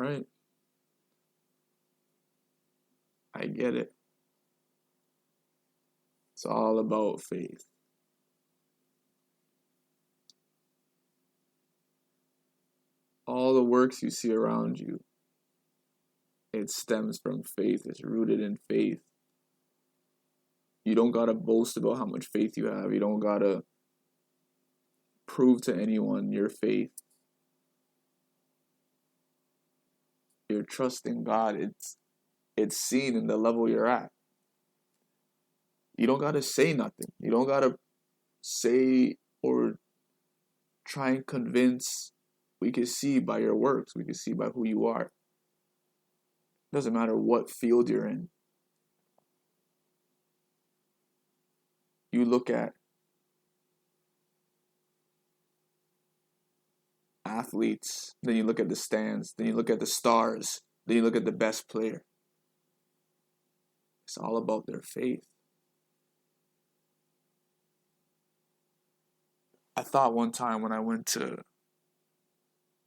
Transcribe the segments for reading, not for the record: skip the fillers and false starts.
right. I get it. It's all about faith. All the works you see around you, it stems from faith. It's rooted in faith. You don't gotta boast about how much faith you have. You don't gotta prove to anyone your faith. Your trust in God, it's seen in the level you're at. You don't gotta say nothing. You don't gotta say or try and convince. We can see by your works. We can see by who you are. It doesn't matter what field you're in. You look at athletes, then you look at the stands, then you look at the stars, then you look at the best player. It's all about their faith. I thought one time when I went to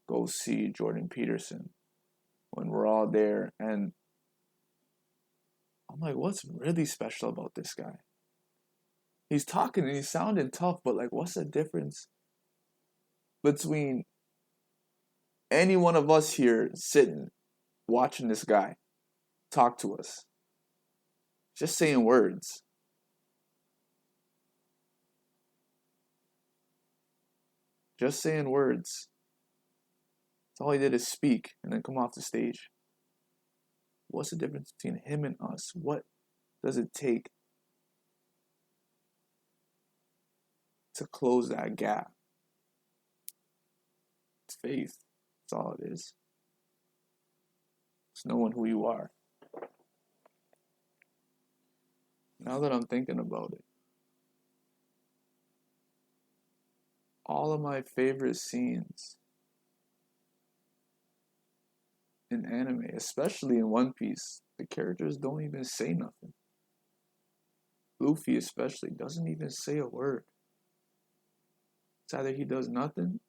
go see Jordan Peterson, when we're all there, and I'm like, what's really special about this guy? He's talking and he's sounding tough, but like, what's the difference between any one of us here sitting, watching this guy talk to us? Just saying words. Just saying words. That's all he did is speak and then come off the stage. What's the difference between him and us? What does it take to close that gap? It's faith. That's all it is. It's knowing who you are. Now that I'm thinking about it, all of my favorite scenes in anime, especially in One Piece, the characters don't even say nothing. Luffy especially doesn't even say a word. It's either he does nothing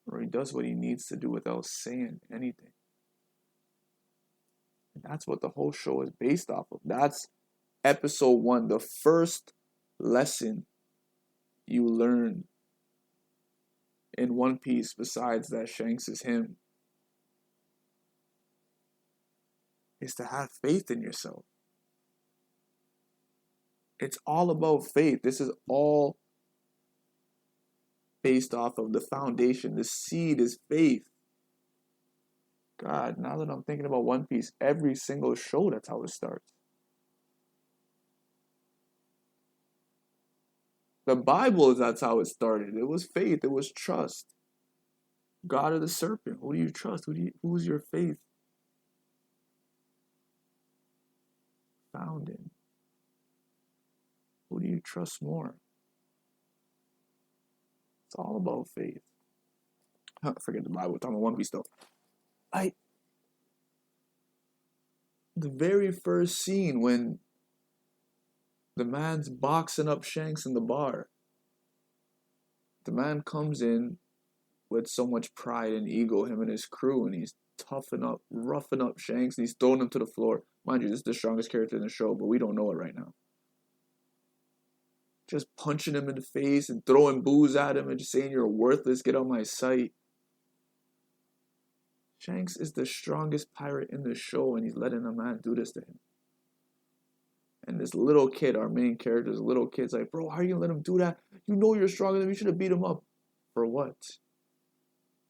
or he does what he needs to do without saying anything. And that's what the whole show is based off of. That's episode 1, the first lesson you learn in One Piece, besides that Shanks is him, is to have faith in yourself. It's all about faith. This is all based off of the foundation. The seed is faith. God, now that I'm thinking about One Piece, every single show, that's how it starts. The Bible, that's how it started. It was faith. It was trust. God or the serpent? Who do you trust? Who's your faith found in? Who do you trust more? It's all about faith. Forget the Bible. We're talking about One Piece though. The very first scene when the man's boxing up Shanks in the bar. The man comes in with so much pride and ego, him and his crew, and he's roughing up Shanks, and he's throwing him to the floor. Mind you, this is the strongest character in the show, but we don't know it right now. Just punching him in the face and throwing booze at him and just saying, you're worthless, get out of my sight. Shanks is the strongest pirate in the show, and he's letting a man do this to him. And this little kid, our main character's little kid's like, bro, how are you gonna let him do that? You know you're stronger than him. You should have beat him up. For what?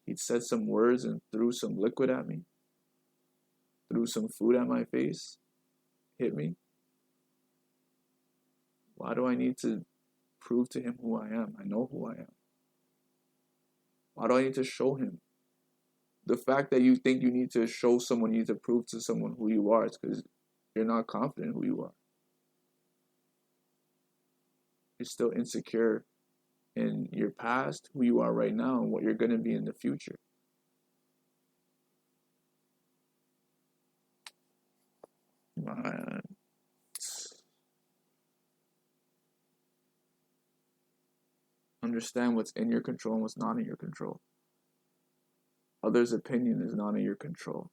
He'd said some words and threw some liquid at me. Threw some food at my face. Hit me. Why do I need to prove to him who I am? I know who I am. Why do I need to show him? The fact that you think you need to show someone, you need to prove to someone who you are, is because you're not confident in who you are. You're still insecure in your past, who you are right now, and what you're going to be in the future. Man. Understand what's in your control and what's not in your control. Others' opinion is not in your control.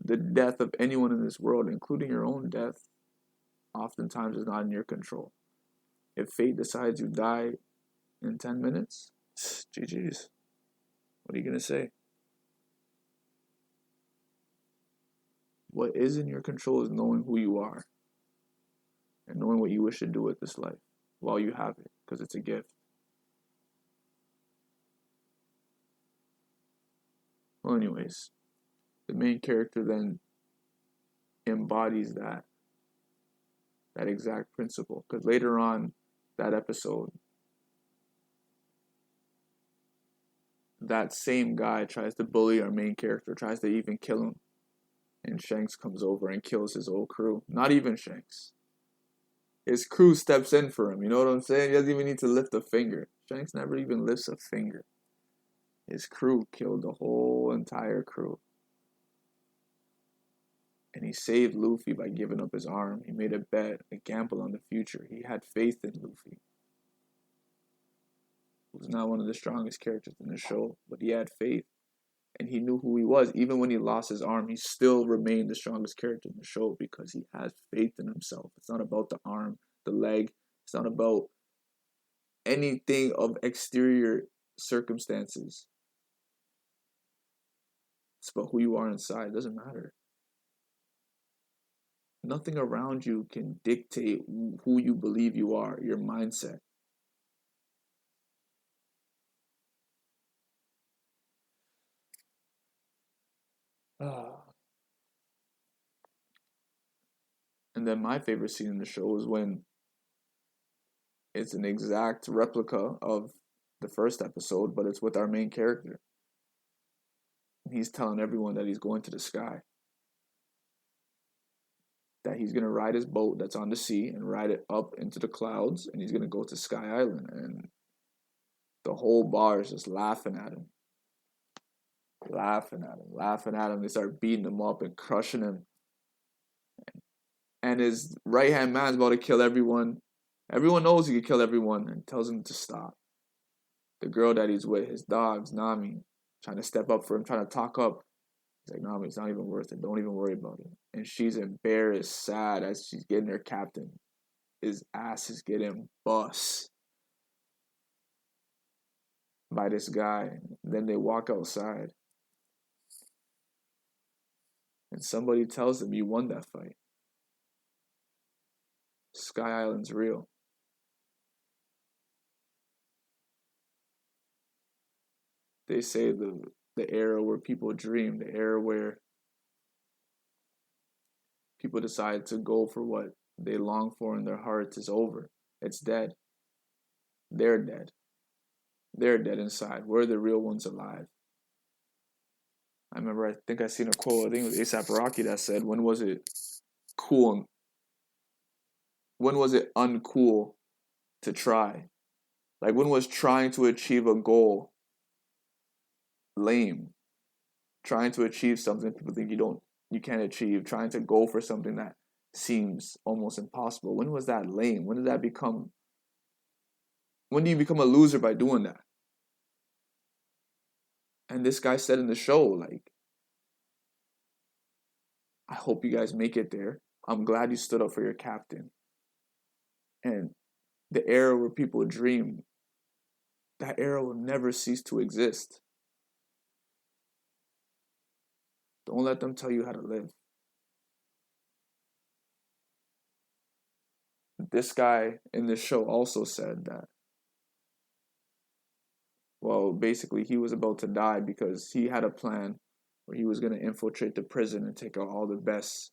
the death of anyone in this world, including your own death, oftentimes is not in your control. If fate decides you die in 10 minutes, GG's. What are you going to say? What is in your control is knowing who you are and knowing what you wish to do with this life while you have it, because it's a gift. Well, anyways, the main character then embodies that exact principle, because later on that episode, that same guy tries to bully our main character, tries to even kill him, and Shanks comes over and kills his whole crew. Not even Shanks. His crew steps in for him, you know what I'm saying? He doesn't even need to lift a finger. Shanks never even lifts a finger. His crew killed the whole entire crew. And he saved Luffy by giving up his arm. He made a bet, a gamble on the future. He had faith in Luffy. He was not one of the strongest characters in the show, but he had faith. And he knew who he was. Even when he lost his arm, he still remained the strongest character in the show because he has faith in himself. It's not about the arm, the leg. It's not about anything of exterior circumstances. It's about who you are inside. It doesn't matter. Nothing around you can dictate who you believe you are, your mindset. And then my favorite scene in the show is when it's an exact replica of the first episode, but it's with our main character. He's telling everyone that he's going to the sky. That he's going to ride his boat that's on the sea and ride it up into the clouds, and he's going to go to Sky Island. And the whole bar is just laughing at him. Laughing at him. They start beating him up and crushing him. And his right-hand man's about to kill everyone. Everyone knows he could kill everyone and tells him to stop. The girl that he's with, his dogs, Nami, trying to step up for him, trying to talk up. He's like, Nami, it's not even worth it. Don't even worry about it. And she's embarrassed, sad as she's getting her captain. His ass is getting bust by this guy. Then they walk outside. And somebody tells them, you won that fight. Sky Island's real. They say the era where people dream, the era where people decide to go for what they long for in their hearts is over. It's dead. They're dead. They're dead inside. We're the real ones alive. I remember, I think I seen a quote, I think it was A$AP Rocky that said, when was it cool? When was it uncool to try? Like, when was trying to achieve a goal lame? Trying to achieve something people think you can't achieve, trying to go for something that seems almost impossible. When was that lame? When do you become a loser by doing that? And this guy said in the show, like, I hope you guys make it there. I'm glad you stood up for your captain. And the era where people dream, that era will never cease to exist. Don't let them tell you how to live. This guy in this show also said that, well, basically he was about to die because he had a plan where he was going to infiltrate the prison and take out all the best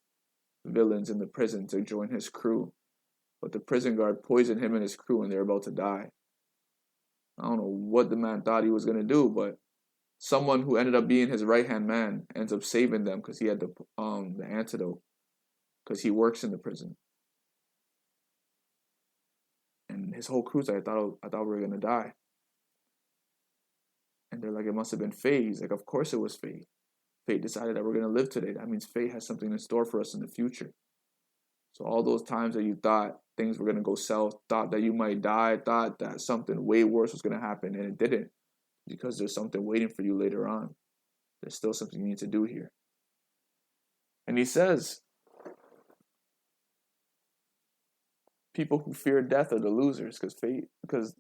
villains in the prison to join his crew. But the prison guard poisoned him and his crew and they're about to die. I don't know what the man thought he was going to do, but someone who ended up being his right-hand man ends up saving them because he had the antidote, because he works in the prison. And his whole crew's like, I thought we were going to die. And they're like, it must have been fate. He's like, of course it was fate. Fate decided that we're going to live today. That means fate has something in store for us in the future. So all those times that you thought things were going to go south, thought that you might die, thought that something way worse was going to happen, and it didn't. Because there's something waiting for you later on. There's still something you need to do here. And he says, people who fear death are the losers because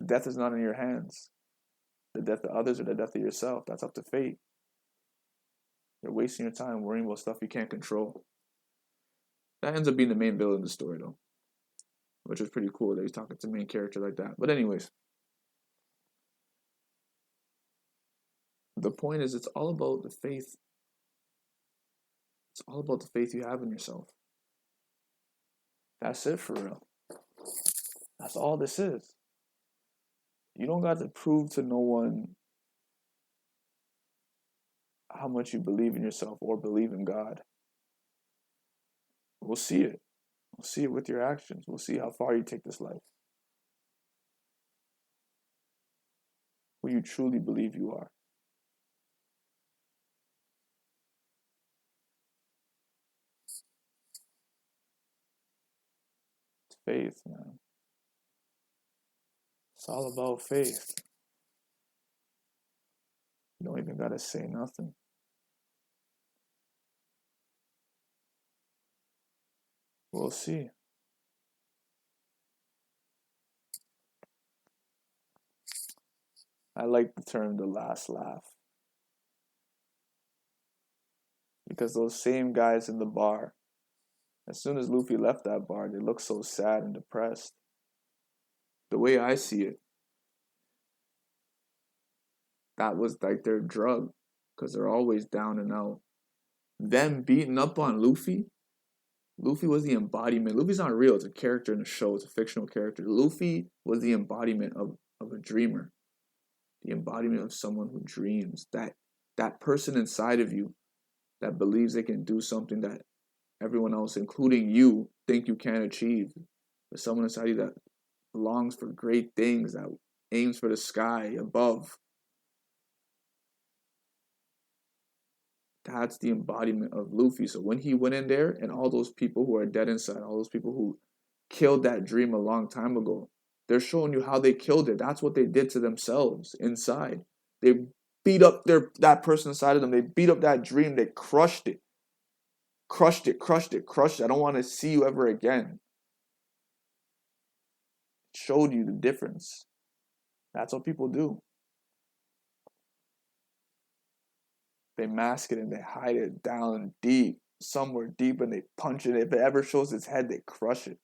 death is not in your hands. The death of others or the death of yourself, that's up to fate. You're wasting your time worrying about stuff you can't control. That ends up being the main villain of the story, though, which is pretty cool that he's talking to the main character like that. But anyways, the point is, it's all about the faith. It's all about the faith you have in yourself. That's it for real. That's all this is. You don't got to prove to no one how much you believe in yourself or believe in God. We'll see it. We'll see it with your actions. We'll see how far you take this life. Who you truly believe you are. It's faith, man. It's all about faith. You don't even gotta say nothing. We'll see. I like the term the last laugh. Because those same guys in the bar, as soon as Luffy left that bar, they looked so sad and depressed. The way I see it, that was like their drug. Because they're always down and out. Them beating up on Luffy was the embodiment. Luffy's not real. It's a character in a show. It's a fictional character. Luffy was the embodiment of a dreamer. The embodiment of someone who dreams. That person inside of you that believes they can do something that everyone else, including you, think you can achieve. There's someone inside you that longs for great things, that aims for the sky above. That's the embodiment of Luffy. So when he went in there and all those people who are dead inside, all those people who killed that dream a long time ago, they're showing you how they killed it. That's what they did to themselves inside. They beat up that person inside of them. They beat up that dream. They crushed it. Crushed it. I don't want to see you ever again. It showed you the difference. That's what people do. They mask it and they hide it down deep, somewhere deep, and they punch it. If it ever shows its head, they crush it.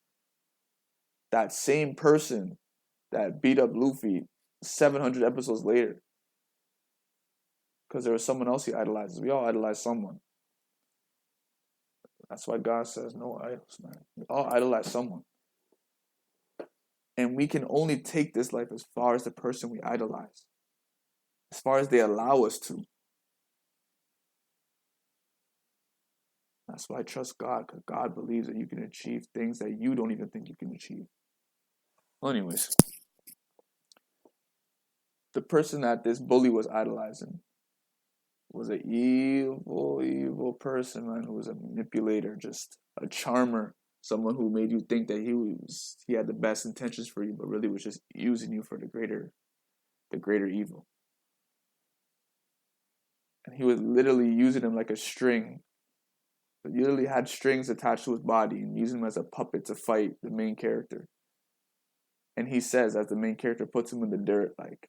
That same person that beat up Luffy 700 episodes later, because there was someone else he idolizes. We all idolize someone. That's why God says no idols, man. We all idolize someone. And we can only take this life as far as the person we idolize, as far as they allow us to. That's why I trust God, because God believes that you can achieve things that you don't even think you can achieve. Well, anyways, the person that this bully was idolizing was an evil person, man, who was a manipulator, just a charmer, someone who made you think that he had the best intentions for you, but really was just using you for the greater evil. And he was literally using him like a string. He literally had strings attached to his body and using him as a puppet to fight the main character. And he says, as the main character puts him in the dirt, like,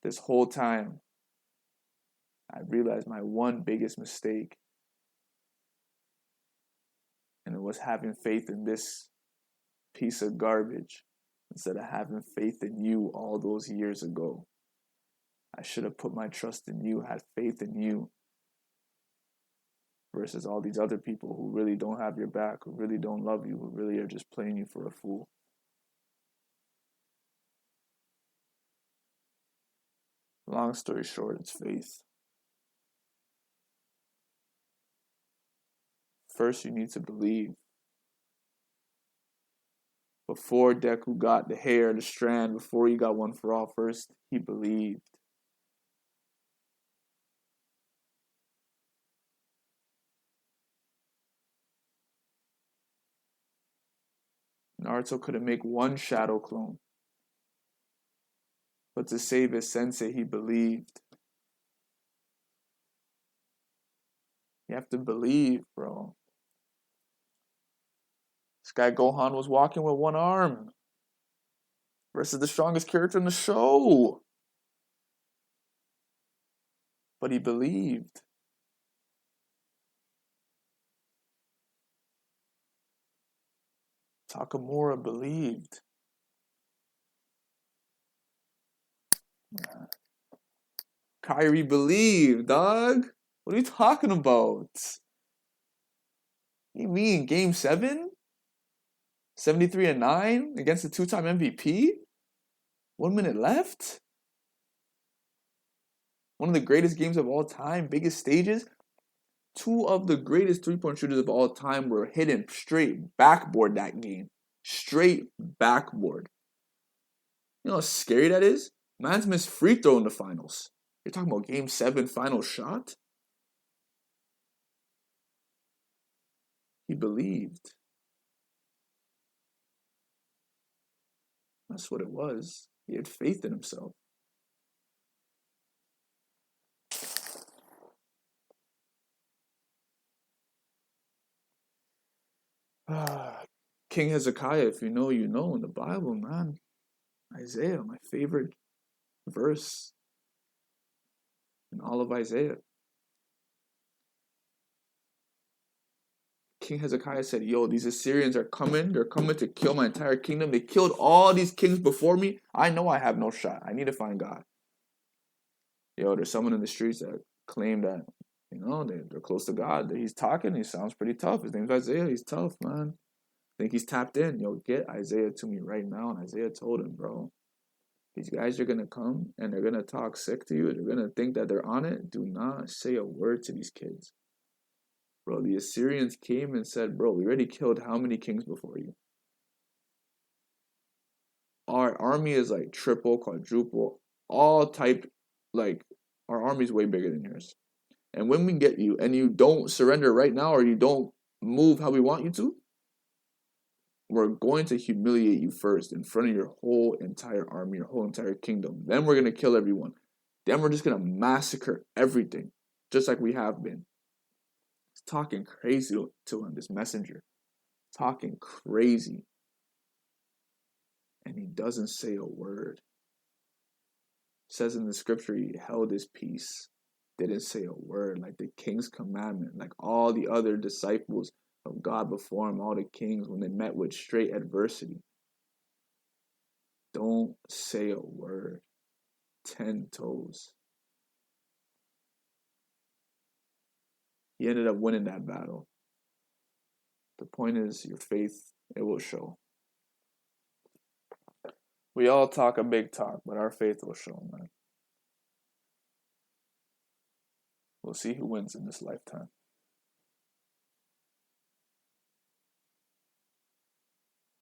this whole time, I realized my one biggest mistake. And it was having faith in this piece of garbage instead of having faith in you all those years ago. I should have put my trust in you, had faith in you, versus all these other people who really don't have your back, who really don't love you, who really are just playing you for a fool. Long story short, it's faith. First, you need to believe. Before Deku got the hair, the strand, before he got One for All, first he believed. Naruto couldn't make one shadow clone. But to save his sensei, he believed. You have to believe, bro. This guy Gohan was walking with one arm versus the strongest character in the show. But he believed. Takamura believed. Kyrie believed, dog. What are you talking about? You mean game 7? 73-9 against the 2-time MVP? 1 minute left? One of the greatest games of all time, biggest stages. 2 of the greatest three-point shooters of all time were hitting straight backboard that game. Straight backboard. You know how scary that is? Man's missed free throw in the finals. You're talking about game 7 final shot? He believed. That's what it was. He had faith in himself. King Hezekiah, if you know, you know in the Bible, man. Isaiah, my favorite verse in all of Isaiah. King Hezekiah said, yo, these Assyrians are coming. They're coming to kill my entire kingdom. They killed all these kings before me. I know I have no shot. I need to find God. Yo, there's someone in the streets that claim that, you know, they're close to God. He's talking. He sounds pretty tough. His name's Isaiah. He's tough, man. I think he's tapped in. Yo, get Isaiah to me right now. And Isaiah told him, bro, these guys are going to come and they're going to talk sick to you. They're going to think that they're on it. Do not say a word to these kids. Bro, the Assyrians came and said, bro, we already killed how many kings before you? Our army is like triple, quadruple, all type, like, our army's way bigger than yours. And when we get you and you don't surrender right now or you don't move how we want you to, we're going to humiliate you first in front of your whole entire army, your whole entire kingdom. Then we're going to kill everyone. Then we're just going to massacre everything, just like we have been. He's talking crazy to him, this messenger. Talking crazy. And he doesn't say a word. It says in the scripture, he held his peace. Didn't say a word, like the king's commandment, like all the other disciples of God before him, all the kings, when they met with straight adversity. Don't say a word. 10 toes. He ended up winning that battle. The point is, your faith, it will show. We all talk a big talk, but our faith will show, man. We'll see who wins in this lifetime.